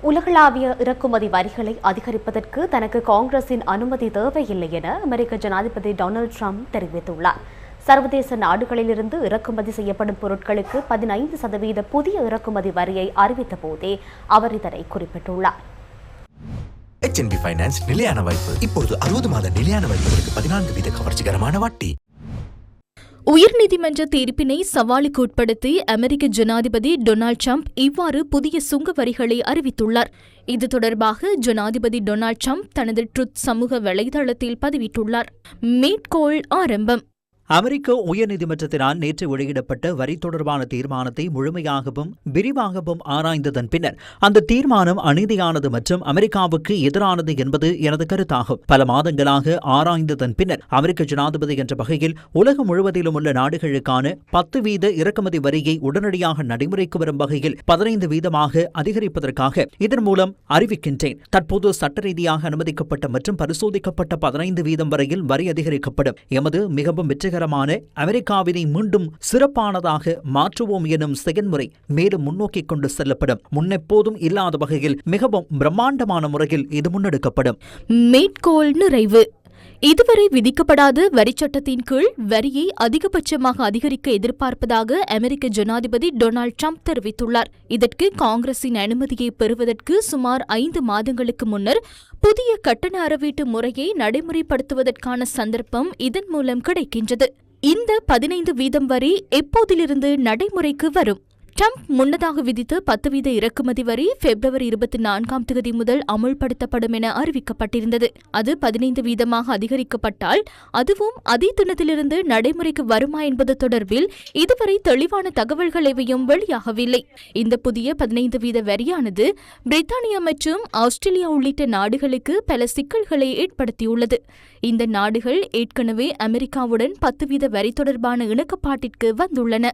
உலகளாவிய இறக்குமதி வரிகளை அதிகரிப்பதற்கு தனக்கு காங்கிரசின் அனுமதி தேவையில்லை என அமெரிக்க ஜனாதிபதி டொனால்டு ட்ரம்ப் தெரிவித்துள்ளார். சர்வதேச நாடுகளிலிருந்து இறக்குமதி செய்யப்படும் பொருட்களுக்கு 15% புதிய இறக்குமதி வரியை அறிவித்த போதே அவர் இதனை குறிப்பிட்டுள்ளார். HNB ஃபைனான்ஸ் நிலையான வைப்பு. இப்போது 60 மாத நிலையான வைப்புகளுக்கு 14% கவர்ச்சிகரமான வட்டி. உயர்நீதிமன்ற தீர்ப்பினை சவாலுக்கு உட்படுத்தி அமெரிக்க ஜனாதிபதி டொனால்டு ட்ரம்ப் இவ்வாறு புதிய சுங்க வரிகளை அறிவித்துள்ளார். இது தொடர்பாக ஜனாதிபதி டொனால்டு ட்ரம்ப் தனது ட்ருத் சமூக வலைதளத்தில் பதிவிட்டுள்ளார். மேற்கோள் ஆரம்பம். அமெரிக்க உயர்நீதிமன்றத்தினால் நேற்று வெளியிடப்பட்ட வரி தொடர்பான தீர்மானத்தை முழுமையாகவும் விரிவாகவும் ஆராய்ந்ததன் பின்னர் அந்த தீர்மானம் அநீதியானது மற்றும் அமெரிக்காவுக்கு எதிரானது என்பது எனது கருத்தாகும். பல மாதங்களாக ஆராய்ந்ததன் பின்னர் அமெரிக்க ஜனாதிபதி என்ற வகையில் உலகம் முழுவதிலும் உள்ள நாடுகளுக்கான 10% இறக்குமதி வரியை உடனடியாக நடைமுறைக்கு வரும் வகையில் 15% அதிகரிப்பதற்காக இதன் மூலம் அறிவிக்கின்றேன். தற்போது சட்ட ரீதியாக அனுமதிக்கப்பட்ட மற்றும் பரிசோதிக்கப்பட்ட 15% வரையில் வரி அதிகரிக்கப்படும். எமது மிகவும் அமெரிக்காவினை மீண்டும் சிறப்பானதாக மாற்றுவோம் எனும் செயல்முறை மேலும் முன்னோக்கி கொண்டு செல்லப்படும். முன்னெப்போதும் இல்லாத வகையில் மிகவும் பிரம்மாண்டமான முறையில் இது முன்னெடுக்கப்படும். மேற்கோள் நிறைவு. இதுவரை விதிக்கப்படாத வரிச்சட்டத்தின் கீழ் வரியை அதிகபட்சமாக அதிகரிக்க எதிர்பார்ப்பதாக அமெரிக்க ஜனாதிபதி டொனால்டு ட்ரம்ப் தெரிவித்துள்ளார். இதற்கு காங்கிரசின் அனுமதியை பெறுவதற்கு சுமார் 5 மாதங்களுக்கு முன்னர் புதிய கட்டண அறவீட்டு முறையை நடைமுறைப்படுத்துவதற்கான சந்தர்ப்பம் இதன் மூலம் கிடைக்கின்றது. இந்த 15% வரி எப்போதிலிருந்து நடைமுறைக்கு வரும்? ட்ரம்ப் முன்னதாக விதித்த 10% இறக்குமதி வரி பிப்ரவரி 24 முதல் அமுல்படுத்தப்படும் என அறிவிக்கப்பட்டிருந்தது. அது 15% அதிகரிக்கப்பட்டால் அதுவும் அதே தினத்திலிருந்து நடைமுறைக்கு வருமா என்பது தொடர்பில் இதுவரை தெளிவான தகவல்கள் எவையும் வெளியாகவில்லை. இந்த புதிய 15% வரியானது பிரித்தானியா மற்றும் ஆஸ்திரேலியா உள்ளிட்ட நாடுகளுக்கு பல சிக்கல்களை ஏற்படுத்தியுள்ளது. இந்த நாடுகள் ஏற்கனவே அமெரிக்காவுடன் 10% வரி தொடர்பான இணக்கப்பாட்டிற்கு வந்துள்ளன.